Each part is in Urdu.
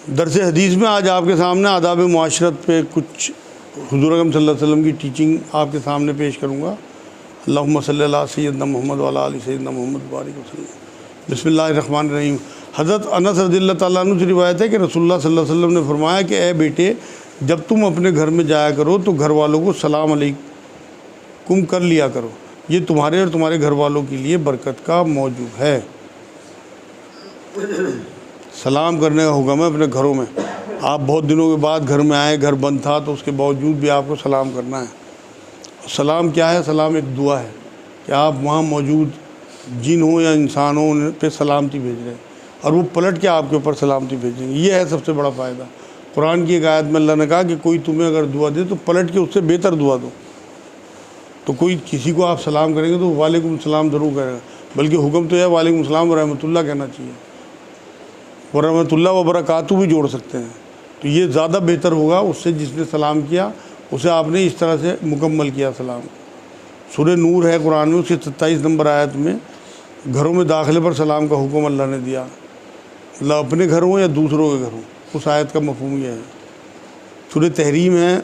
درس حدیث میں آج آپ کے سامنے آداب معاشرت پہ کچھ حضور اکرم صلی اللہ علیہ وسلم کی ٹیچنگ آپ کے سامنے پیش کروں گا۔ اللہم صلی اللہ سیدنا محمد وعلی آل سیدنا محمد بارک وسلم۔ بسم اللہ الرحمن الرحیم۔ حضرت انس رضی اللہ تعالیٰ عنہ سے روایت ہے کہ رسول اللہ صلی اللہ علیہ وسلم نے فرمایا کہ اے بیٹے، جب تم اپنے گھر میں جایا کرو تو گھر والوں کو سلام علیکم کر لیا کرو، یہ تمہارے اور تمہارے گھر والوں کے لیے برکت کا موجب ہے۔ سلام کرنے کا حکم ہے اپنے گھروں میں۔ آپ بہت دنوں کے بعد گھر میں آئے، گھر بند تھا، تو اس کے باوجود بھی آپ کو سلام کرنا ہے۔ سلام کیا ہے؟ سلام ایک دعا ہے کہ آپ وہاں موجود جن ہوں یا انسان ہوں ان پہ سلامتی بھیج رہے ہیں اور وہ پلٹ کے آپ کے اوپر سلامتی بھیجیں گے۔ یہ ہے سب سے بڑا فائدہ۔ قرآن کی ایک آیت میں اللہ نے کہا کہ کوئی تمہیں اگر دعا دے تو پلٹ کے اس سے بہتر دعا دو۔ تو کوئی کسی کو آپ سلام کریں گے تو وعلیکم السلام ضرور کہے گا، بلکہ حکم تو ہے وعلیکم السلام ورحمۃ اللہ کہنا چاہیے، ورحمۃ اللہ وبرکاتہ بھی جوڑ سکتے ہیں۔ تو یہ زیادہ بہتر ہوگا اس سے جس نے سلام کیا، اسے آپ نے اس طرح سے مکمل کیا سلام۔ سورہ نور ہے قرآن میں، اس کی 27 نمبر آیت میں گھروں میں داخلے پر سلام کا حکم اللہ نے دیا، مطلب اپنے گھر ہوں یا دوسروں کے گھر ہوں، اس آیت کا مفہوم یہ ہے۔ سورہ تحریم ہے،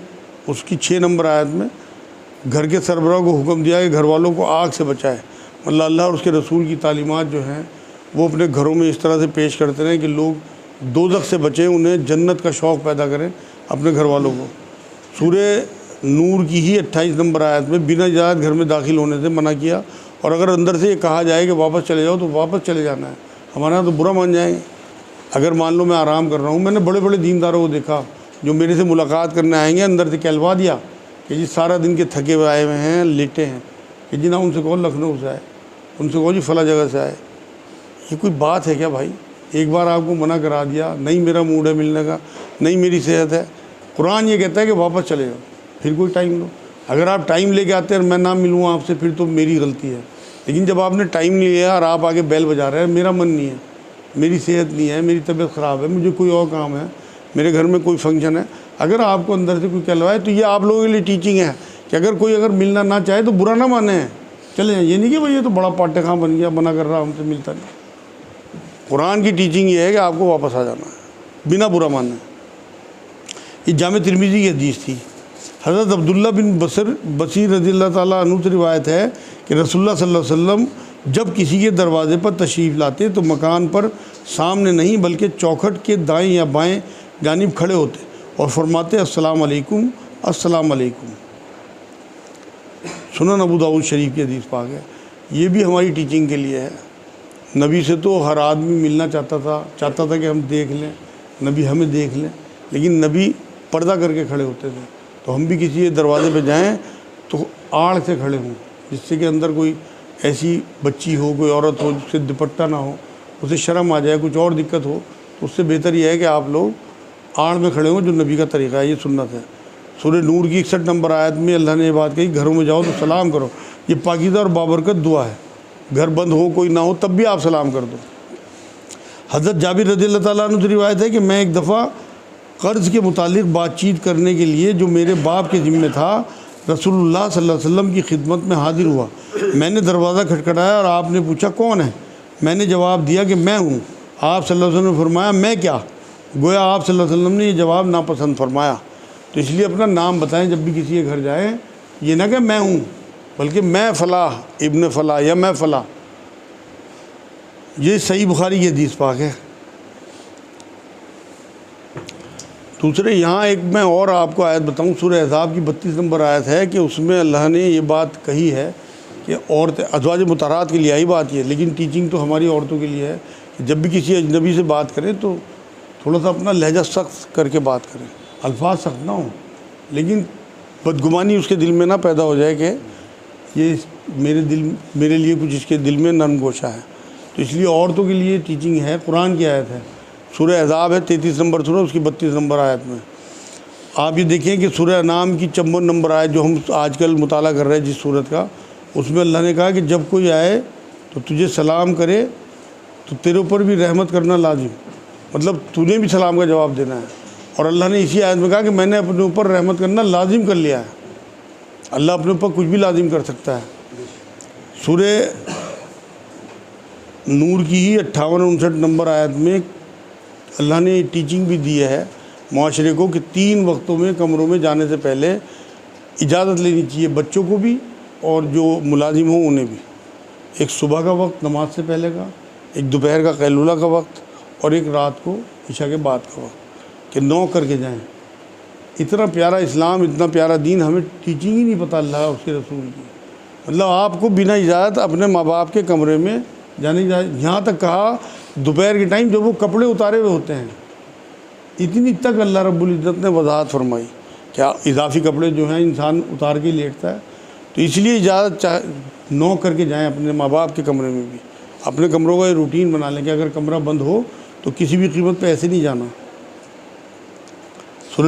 اس کی 6 نمبر آیت میں گھر کے سربراہ کو حکم دیا کہ گھر والوں کو آگ سے بچائے، مطلب اللہ اور اس کے رسول کی تعلیمات جو ہیں وہ اپنے گھروں میں اس طرح سے پیش کرتے رہیں کہ لوگ دوزخ سے بچیں، انہیں جنت کا شوق پیدا کریں اپنے گھر والوں کو۔ سورہ نور کی ہی 28 نمبر آیت میں بنا اجازت گھر میں داخل ہونے سے منع کیا، اور اگر اندر سے یہ کہا جائے کہ واپس چلے جاؤ تو واپس چلے جانا ہے، ہمارے یہاں تو برا مان جائیں گے۔ اگر مان لو میں آرام کر رہا ہوں، میں نے بڑے بڑے دینداروں کو دیکھا جو میرے سے ملاقات کرنے آئیں گے، اندر سے کہلوا دیا کہ جی سارا دن کے تھکے ہوئے آئے ہوئے ہیں، لیٹے ہیں، کہ جی نہ ان سے کہو لکھنؤ سے آئے، ان سے کہو جی فلاں جگہ سے آئے۔ یہ کوئی بات ہے کیا بھائی؟ ایک بار آپ کو منع کرا دیا، نہیں میرا موڈ ہے ملنے کا، نہیں میری صحت ہے، قرآن یہ کہتا ہے کہ واپس چلے جاؤ، پھر کوئی ٹائم لو۔ اگر آپ ٹائم لے کے آتے ہیں اور میں نہ ملوں آپ سے، پھر تو میری غلطی ہے۔ لیکن جب آپ نے ٹائم نہیں لیا اور آپ آگے بیل بجا رہے ہیں، میرا من نہیں ہے، میری صحت نہیں ہے، میری طبیعت خراب ہے، مجھے کوئی اور کام ہے، میرے گھر میں کوئی فنکشن ہے، اگر آپ کو اندر سے کوئی کہلوائے تو یہ آپ لوگوں کے لیے ٹیچنگ ہے کہ اگر کوئی ملنا نہ چاہے تو برا نہ مانیں، چلے جائیں۔ یہ نہیں کہ بھائی یہ تو بڑا پاٹے خاں بن گیا، منع کر رہا ہم سے ملتا نہیں۔ قرآن کی ٹیچنگ یہ ہے کہ آپ کو واپس آ جانا ہے بنا برا ماننے۔ یہ جامع ترمذی کی حدیث تھی۔ حضرت عبداللہ بن بصیر رضی اللہ تعالیٰ عنہ سے روایت ہے کہ رسول اللہ صلی اللہ علیہ وسلم جب کسی کے دروازے پر تشریف لاتے تو مکان پر سامنے نہیں بلکہ چوکھٹ کے دائیں یا بائیں جانب کھڑے ہوتے اور فرماتے السلام علیکم السلام علیکم۔ سنن ابو داؤد شریف کی حدیث پاک ہے۔ یہ بھی ہماری ٹیچنگ کے لیے ہے۔ نبی سے تو ہر آدمی ملنا چاہتا تھا کہ ہم دیکھ لیں، نبی ہمیں دیکھ لیں، لیکن نبی پردہ کر کے کھڑے ہوتے تھے۔ تو ہم بھی کسی دروازے پہ جائیں تو آڑ سے کھڑے ہوں، جس سے کہ اندر کوئی ایسی بچی ہو، کوئی عورت ہو جس سے دوپٹہ نہ ہو، اسے شرم آ جائے، کچھ اور دقت ہو، تو اس سے بہتر یہ ہے کہ آپ لوگ آڑ میں کھڑے ہوں، جو نبی کا طریقہ ہے، یہ سنت ہے۔ سورہ نور کی 61 نمبر آیت میں اللہ نے یہ بات کہی، گھروں میں جاؤ تو سلام کرو، یہ پاکیزہ اور بابرکت دعا ہے۔ گھر بند ہو، کوئی نہ ہو، تب بھی آپ سلام کر دو۔ حضرت جابر رضی اللہ تعالیٰ عنہ سے روایت ہے کہ میں ایک دفعہ قرض کے متعلق بات چیت کرنے کے لیے جو میرے باپ کے ذمہ تھا، رسول اللہ صلی اللہ علیہ وسلم کی خدمت میں حاضر ہوا۔ میں نے دروازہ کھٹکھٹایا اور آپ نے پوچھا کون ہے؟ میں نے جواب دیا کہ میں ہوں۔ آپ صلی اللہ علیہ وسلم نے فرمایا میں کیا؟ گویا آپ صلی اللہ علیہ وسلم نے یہ جواب ناپسند فرمایا۔ تو اس لیے اپنا نام بتائیں جب بھی کسی کے گھر جائیں، یہ نہ کہ میں ہوں، بلکہ میں فلاں ابن فلاں یا میں فلاں۔ یہ صحیح بخاری کی حدیث پاک ہے۔ دوسرے یہاں ایک میں اور آپ کو آیت بتاؤں، سورہ احزاب کی 32 نمبر آیت ہے کہ اس میں اللہ نے یہ بات کہی ہے کہ عورتیں، ازواج مطہرات کے لیے آئی بات یہ، لیکن ٹیچنگ تو ہماری عورتوں کے لیے ہے کہ جب بھی کسی اجنبی سے بات کریں تو تھوڑا سا اپنا لہجہ سخت کر کے بات کریں، الفاظ سخت نہ ہوں، لیکن بدگمانی اس کے دل میں نہ پیدا ہو جائے کہ یہ میرے لیے کچھ اس کے دل میں نرم گوشہ ہے۔ تو اس لیے عورتوں کے لیے ٹیچنگ ہے، قرآن کی آیت ہے، سورہ احزاب ہے 33 نمبر سورہ، اس کی 32 نمبر آیت میں آپ یہ دیکھیں کہ سورہ انعام کی 54 نمبر آیت جو ہم آج کل مطالعہ کر رہے ہیں جس صورت کا، اس میں اللہ نے کہا کہ جب کوئی آئے تو تجھے سلام کرے تو تیرے اوپر بھی رحمت کرنا لازم، مطلب تجھے بھی سلام کا جواب دینا ہے۔ اور اللہ نے اسی آیت میں کہا کہ میں نے اپنے اوپر رحمت کرنا لازم کر لیا ہے۔ اللہ اپنے اوپر کچھ بھی لازم کر سکتا ہے۔ سورہ نور کی ہی 58 اور 59 نمبر آیت میں اللہ نے ٹیچنگ بھی دی ہے معاشرے کو کہ 3 وقتوں میں کمروں میں جانے سے پہلے اجازت لینی چاہیے، بچوں کو بھی اور جو ملازم ہوں انہیں بھی۔ ایک صبح کا وقت نماز سے پہلے کا، ایک دوپہر کا قیلولہ کا وقت، اور ایک رات کو عشاء کے بعد کا وقت، کہ 9 کر کے جائیں۔ اتنا پیارا اسلام، اتنا پیارا دین، ہمیں ٹیچنگ ہی نہیں پتہ اللہ اور اس کے رسول کی۔ مطلب آپ کو بنا اجازت اپنے ماں باپ کے کمرے میں جانے یہاں تک کہا دوپہر کے ٹائم جب وہ کپڑے اتارے ہوئے ہوتے ہیں، اتنی تک اللہ رب العزت نے وضاحت فرمائی کہ اضافی کپڑے جو ہیں انسان اتار کے لیٹتا ہے، تو اس لیے اجازت 9 کر کے جائیں اپنے ماں باپ کے کمرے میں بھی۔ اپنے کمروں کا یہ روٹین بنا لیں کہ اگر کمرہ بند ہو تو کسی بھی قیمت پہ ایسے نہیں جانا۔ سورہ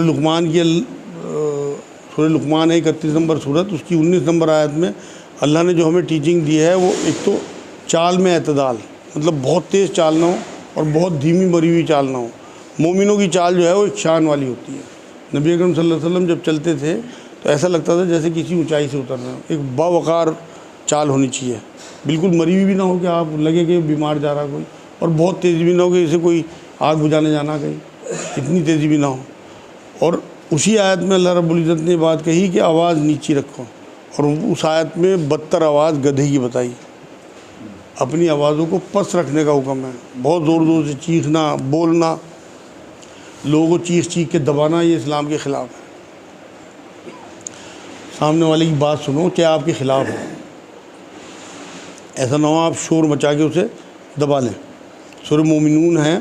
لقمان ہے 31 نمبر سورت، اس کی 19 نمبر آیت میں اللہ نے جو ہمیں ٹیچنگ دی ہے وہ ایک تو چال میں اعتدال، مطلب بہت تیز چال نہ ہو اور بہت دھیمی مری ہوئی چال نہ ہو۔ مومنوں کی چال جو ہے وہ ایک شان والی ہوتی ہے۔ نبی اکرم صلی اللہ علیہ وسلم جب چلتے تھے تو ایسا لگتا تھا جیسے کسی اونچائی سے اتر رہے ہیں، ایک باوقار چال ہونی چاہیے، بالکل مری ہوئی بھی نہ ہو کہ آپ لگے کہ بیمار جا رہا کوئی، اور بہت تیزی بھی نہ ہو کہ جیسے کوئی آگ بجھانے جانا کہیں، اتنی تیزی بھی نہ ہو۔ اور اسی آیت میں اللہ رب العزت نے بات کہی کہ آواز نیچی رکھو، اور اس آیت میں بدتر آواز گدھے کی بتائی۔ اپنی آوازوں کو پس رکھنے کا حکم ہے، بہت زور زور سے چیخنا، بولنا، لوگوں کو چیخ چیخ کے دبانا، یہ اسلام کے خلاف ہے۔ سامنے والے کی بات سنو کہ آپ کے خلاف ہے، ایسا نہ ہو آپ شور مچا کے اسے دبا لیں۔ سورہ مومنون ہے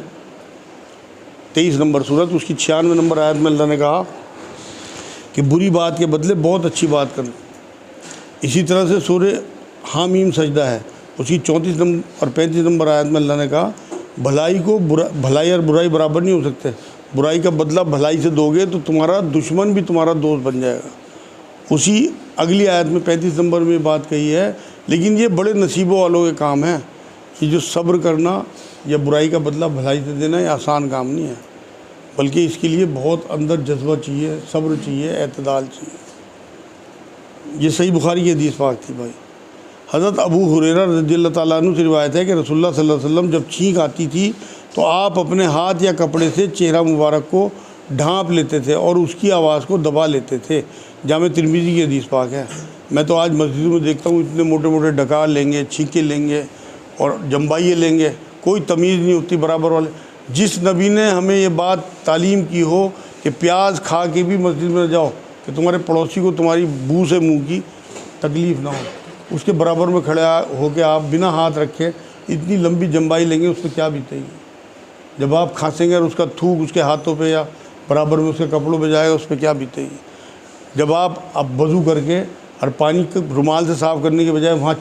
23 نمبر سورت، اس کی 96 نمبر آیت میں اللہ نے کہا کہ بری بات کے بدلے بہت اچھی بات کریں۔ اسی طرح سے سورہ حامیم سجدہ ہے، اس کی 34 نمبر اور 35 نمبر آیت میں اللہ نے کہا بھلائی اور برائی برابر نہیں ہو سکتے، برائی کا بدلہ بھلائی سے دو گے تو تمہارا دشمن بھی تمہارا دوست بن جائے گا۔ اسی اگلی آیت میں 35 نمبر میں بات کہی ہے، لیکن یہ بڑے نصیبوں والوں کے کام ہے کہ جو صبر کرنا یا برائی کا بدلہ بھلائی سے دینا یہ آسان کام نہیں ہے، بلکہ اس کے لیے بہت اندر جذبہ چاہیے، صبر چاہیے، اعتدال چاہیے۔ یہ صحیح بخاری کی حدیث پاک تھی بھائی۔ حضرت ابو ہریرہ رضی اللہ تعالیٰ عنہ سے روایت ہے کہ رسول اللہ صلی اللہ علیہ وسلم جب چھینک آتی تھی تو آپ اپنے ہاتھ یا کپڑے سے چہرہ مبارک کو ڈھانپ لیتے تھے اور اس کی آواز کو دبا لیتے تھے۔ جامع ترمذی کی حدیث پاک ہے۔ میں تو آج مسجدوں میں دیکھتا ہوں اتنے موٹے موٹے ڈکار لیں گے، چھینکے لیں گے اور جمبائیے لیں گے، کوئی تمیز نہیں ہوتی برابر والے۔ جس نبی نے ہمیں یہ بات تعلیم کی ہو کہ پیاز کھا کے بھی مسجد میں نہ جاؤ کہ تمہارے پڑوسی کو تمہاری بو سے منہ کی تکلیف نہ ہو، اس کے برابر میں کھڑے ہو کے آپ بنا ہاتھ رکھے اتنی لمبی جمبائی لیں گے، اس پہ کیا بیتے گی؟ جب آپ کھانسیں گے اور اس کا تھوک اس کے ہاتھوں پہ یا برابر میں اس کے کپڑوں پہ جائے گا، اس پہ کیا بیتے گی؟ جب آپ وضو کر کے اور پانی کے رومال سے صاف کرنے کے بجائے وہاں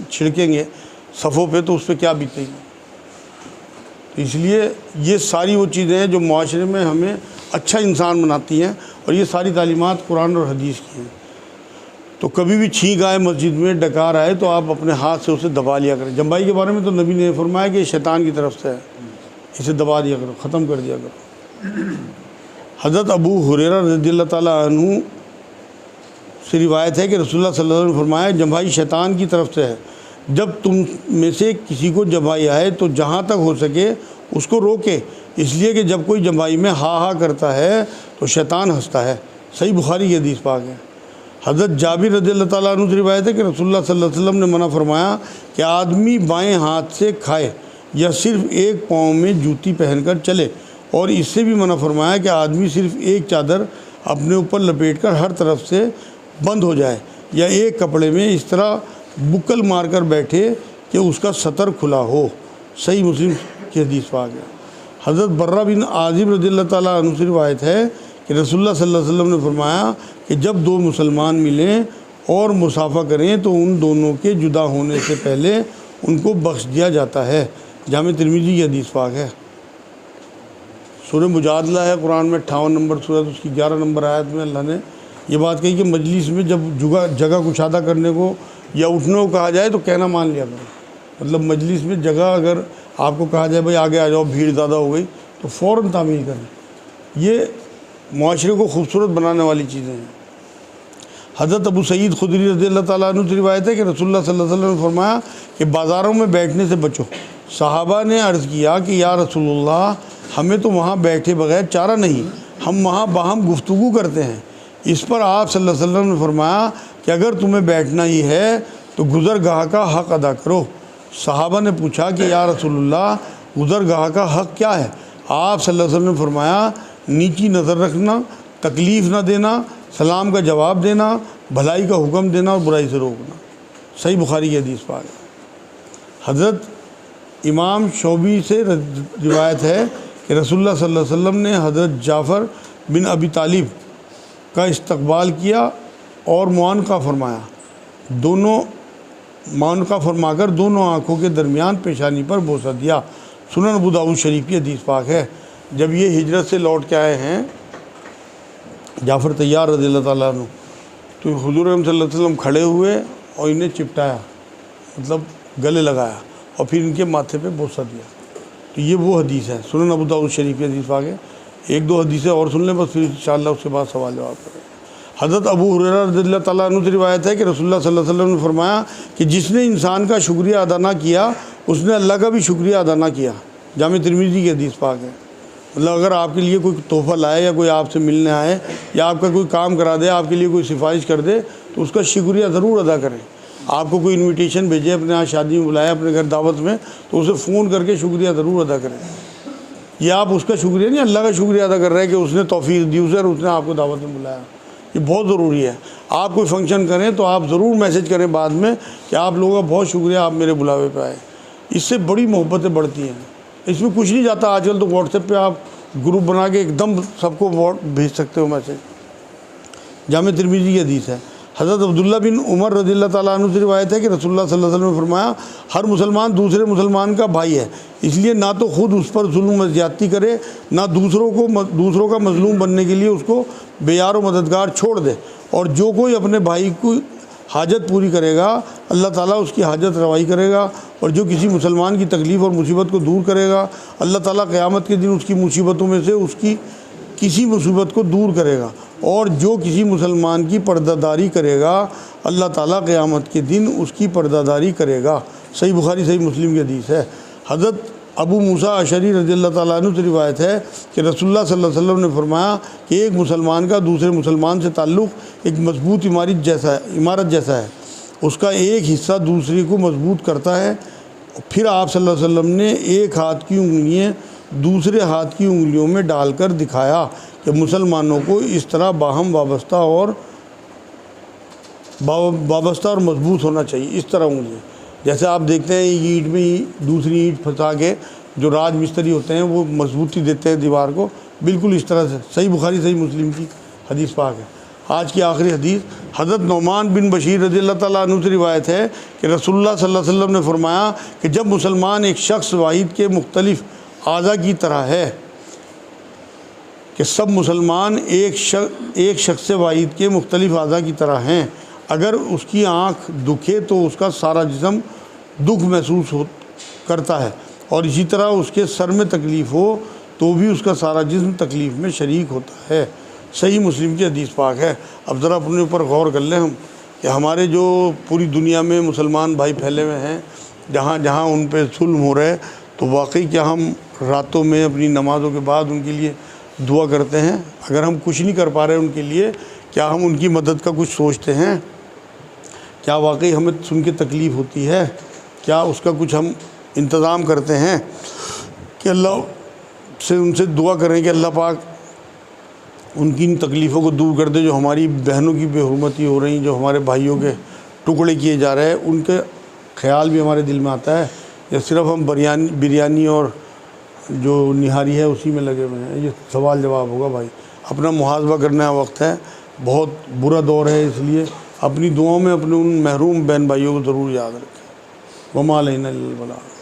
چھڑکیں گے صفوں پہ، تو اس پہ کیا بیتے گی؟ اس لیے یہ ساری وہ چیزیں ہیں جو معاشرے میں ہمیں اچھا انسان بناتی ہیں، اور یہ ساری تعلیمات قرآن اور حدیث کی ہیں۔ تو کبھی بھی چھینک آئے مسجد میں، ڈکار آئے، تو آپ اپنے ہاتھ سے اسے دبا لیا کریں۔ جمبائی کے بارے میں تو نبی نے فرمایا کہ یہ شیطان کی طرف سے ہے، اسے دبا دیا کرو، ختم کر دیا کرو۔ حضرت ابو ہریرہ رضی اللہ تعالیٰ عنہ سے روایت ہے کہ رسول اللہ صلی اللہ علیہ وسلم نے فرمایا جمبائی شیطان کی طرف سے ہے، جب تم میں سے کسی کو جمبائی آئے تو جہاں تک ہو سکے اس کو روکے، اس لیے کہ جب کوئی جمبائی میں ہا ہا کرتا ہے تو شیطان ہنستا ہے۔ صحیح بخاری کی حدیث پاک ہے۔ حضرت جابر رضی اللہ تعالیٰ عنہ سے روایت ہے کہ رسول اللہ صلی اللہ علیہ وسلم نے منع فرمایا کہ آدمی بائیں ہاتھ سے کھائے یا صرف ایک پاؤں میں جوتی پہن کر چلے، اور اس سے بھی منع فرمایا کہ آدمی صرف ایک چادر اپنے اوپر لپیٹ کر ہر طرف سے بند ہو جائے، یا ایک کپڑے میں اس طرح بکل مار کر بیٹھے کہ اس کا سطر کھلا ہو۔ صحیح مسلم کی حدیث پاک ہے۔ حضرت برہ بن عازب رضی اللہ تعالیٰ عنہ سے روایت ہے کہ رسول اللہ صلی اللہ علیہ وسلم نے فرمایا کہ جب دو مسلمان ملیں اور مصافحہ کریں تو ان دونوں کے جدا ہونے سے پہلے ان کو بخش دیا جاتا ہے۔ جامع ترمذی کی حدیث پاک ہے۔ سورہ مجادلہ ہے قرآن میں 58 نمبر سورت، اس کی 11 نمبر آیت میں اللہ نے یہ بات کہی کہ مجلس میں جب جگہ کشادہ کرنے کو یا اٹھنے کو کہا جائے تو کہنا مان لیا کرو۔ مطلب مجلس میں جگہ اگر آپ کو کہا جائے بھائی آگے آ جاؤ، بھیڑ زیادہ ہو گئی، تو فوراً تعمیل کریں۔ یہ معاشرے کو خوبصورت بنانے والی چیزیں ہیں۔ حضرت ابو سعید خدری رضی اللہ تعالیٰ عنہ سے روایت ہے کہ رسول اللہ صلی اللہ علیہ وسلم نے فرمایا کہ بازاروں میں بیٹھنے سے بچو۔ صحابہ نے عرض کیا کہ یا رسول اللہ ہمیں تو وہاں بیٹھے بغیر چارہ نہیں، ہم وہاں باہم گفتگو کرتے ہیں۔ اس پر آپ صلی اللہ علیہ وسلم نے فرمایا کہ اگر تمہیں بیٹھنا ہی ہے تو گزرگاہ کا حق ادا کرو۔ صحابہ نے پوچھا کہ یا رسول اللہ گزرگاہ کا حق کیا ہے؟ آپ صلی اللہ علیہ وسلم نے فرمایا نیچی نظر رکھنا، تکلیف نہ دینا، سلام کا جواب دینا، بھلائی کا حکم دینا اور برائی سے روکنا۔ صحیح بخاری کی حدیث پاک ہے۔ حضرت امام شعبی سے روایت ہے کہ رسول اللہ صلی اللہ علیہ وسلم نے حضرت جعفر بن ابی طالب کا استقبال کیا اور معانقہ فرمایا، معانقہ فرما کر دونوں آنکھوں کے درمیان پیشانی پر بوسہ دیا۔ سنن ابو داؤد شریف کی حدیث پاک ہے۔ جب یہ ہجرت سے لوٹ کے آئے ہیں جعفر طیار رضی اللہ تعالیٰ عنہ، تو حضور صلی اللہ علیہ وسلم کھڑے ہوئے اور انہیں چپٹایا، مطلب گلے لگایا، اور پھر ان کے ماتھے پہ بوسہ دیا۔ تو یہ وہ حدیث ہے، سنن ابو داؤد شریف کی حدیث پاک ہے۔ ایک دو حدیثیں اور سن لیں بس، پھر انشاءاللہ اس کے بعد سوال جواب کریں۔ حضرت ابو ہریرہ رضی اللہ تعالیٰ عنہ سے روایت ہے کہ رسول اللہ صلی اللہ علیہ وسلم نے فرمایا کہ جس نے انسان کا شکریہ ادا نہ کیا اس نے اللہ کا بھی شکریہ ادا نہ کیا۔ جامع ترمذی کی حدیث پاک ہے۔ مطلب اگر آپ کے لیے کوئی تحفہ لائے یا کوئی آپ سے ملنے آئے یا آپ کا کوئی کام کرا دے، آپ کے لیے کوئی سفارش کر دے، تو اس کا شکریہ ضرور ادا کریں۔ آپ کو کوئی انویٹیشن بھیجے، اپنے یہاں شادی میں بلائے، اپنے گھر دعوت میں، تو اسے فون کر کے شکریہ ضرور ادا کریں۔ یہ آپ اس کا شکریہ نہیں، اللہ کا شکریہ ادا کر رہے ہیں کہ اس نے توفیق دی اسے اور اس نے آپ کو دعوت میں بلایا۔ یہ بہت ضروری ہے۔ آپ کوئی فنکشن کریں تو آپ ضرور میسج کریں بعد میں کہ آپ لوگوں کا بہت شکریہ، آپ میرے بلاوے پہ آئے۔ اس سے بڑی محبتیں بڑھتی ہیں۔ اس میں کچھ نہیں جاتا۔ آج کل تو واٹس ایپ پہ آپ گروپ بنا کے ایک دم سب کو بھیج سکتے ہو میسج۔ جامع ترمذی کی حدیث ہے۔ حضرت عبداللہ بن عمر رضی اللہ تعالیٰ عنہ سے روایت ہے کہ رسول اللہ صلی اللہ علیہ وسلم نے فرمایا ہر مسلمان دوسرے مسلمان کا بھائی ہے، اس لیے نہ تو خود اس پر ظلم و زیادتی کرے، نہ دوسروں کا مظلوم بننے کے لیے اس کو بے یار و مددگار چھوڑ دے، اور جو کوئی اپنے بھائی کی حاجت پوری کرے گا اللہ تعالیٰ اس کی حاجت روائی کرے گا، اور جو کسی مسلمان کی تکلیف اور مصیبت کو دور کرے گا اللہ تعالیٰ قیامت کے دن اس کی مصیبتوں میں سے اس کی کسی مصیبت کو دور کرے گا، اور جو کسی مسلمان کی پردہ داری کرے گا اللہ تعالیٰ قیامت کے دن اس کی پردہ داری کرے گا۔ صحیح بخاری صحیح مسلم کی حدیث ہے۔ حضرت ابو موسیٰ اشعری رضی اللہ تعالیٰ عنہ سے روایت ہے کہ رسول اللہ صلی اللہ علیہ وسلم نے فرمایا کہ ایک مسلمان کا دوسرے مسلمان سے تعلق ایک مضبوط عمارت جیسا ہے، اس کا ایک حصہ دوسرے کو مضبوط کرتا ہے۔ پھر آپ صلی اللہ علیہ وسلم نے ایک ہاتھ کی انگلیاں دوسرے ہاتھ کی انگلیوں میں ڈال کر دکھایا کہ مسلمانوں کو اس طرح باہم وابستہ اور مضبوط ہونا چاہیے۔ اس طرح انگلیاں، جیسے آپ دیکھتے ہیں ایک اینٹ میں دوسری اینٹ پھنسا کے جو راج مستری ہوتے ہیں وہ مضبوطی دیتے ہیں دیوار کو، بالکل اس طرح سے۔ صحیح بخاری صحیح مسلم کی حدیث پاک ہے۔ آج کی آخری حدیث حضرت نعمان بن بشیر رضی اللہ تعالیٰ عنہ سے روایت ہے کہ رسول اللہ صلی اللہ علیہ وسلم نے فرمایا کہ جب مسلمان ایک شخص واحد کے مختلف اعضاء کی طرح ہے، کہ سب مسلمان ایک شخص واحد کے مختلف اعضاء کی طرح ہیں، اگر اس کی آنکھ دکھے تو اس کا سارا جسم دکھ محسوس کرتا ہے، اور اسی طرح اس کے سر میں تکلیف ہو تو بھی اس کا سارا جسم تکلیف میں شریک ہوتا ہے۔ صحیح مسلم کی حدیث پاک ہے۔ اب ذرا اپنے اوپر غور کر لیں ہم کہ ہمارے جو پوری دنیا میں مسلمان بھائی پھیلے ہوئے ہیں، جہاں جہاں ان پہ ظلم ہو رہے، تو واقعی کیا ہم راتوں میں اپنی نمازوں کے بعد ان کے لیے دعا کرتے ہیں؟ اگر ہم کچھ نہیں کر پا رہے ان کے لیے، کیا ہم ان کی مدد کا کچھ سوچتے ہیں؟ کیا واقعی ہمیں سن کے تکلیف ہوتی ہے؟ کیا اس کا کچھ ہم انتظام کرتے ہیں کہ اللہ سے ان سے دعا کریں کہ اللہ پاک ان کی ان تکلیفوں کو دور کر دے، جو ہماری بہنوں کی بے حرمتی ہو رہی، جو ہمارے بھائیوں کے ٹکڑے کیے جا رہے ہیں، ان کے خیال بھی ہمارے دل میں آتا ہے، یا صرف ہم بریانی اور جو نہاری ہے اسی میں لگے ہوئے ہیں؟ یہ سوال جواب ہوگا بھائی، اپنا محاسبہ کرنے کا وقت ہے۔ بہت برا دور ہے، اس لیے اپنی دعاؤں میں اپنے ان محروم بہن بھائیوں کو ضرور یاد رکھیں۔ وما علینا الا البلاغ۔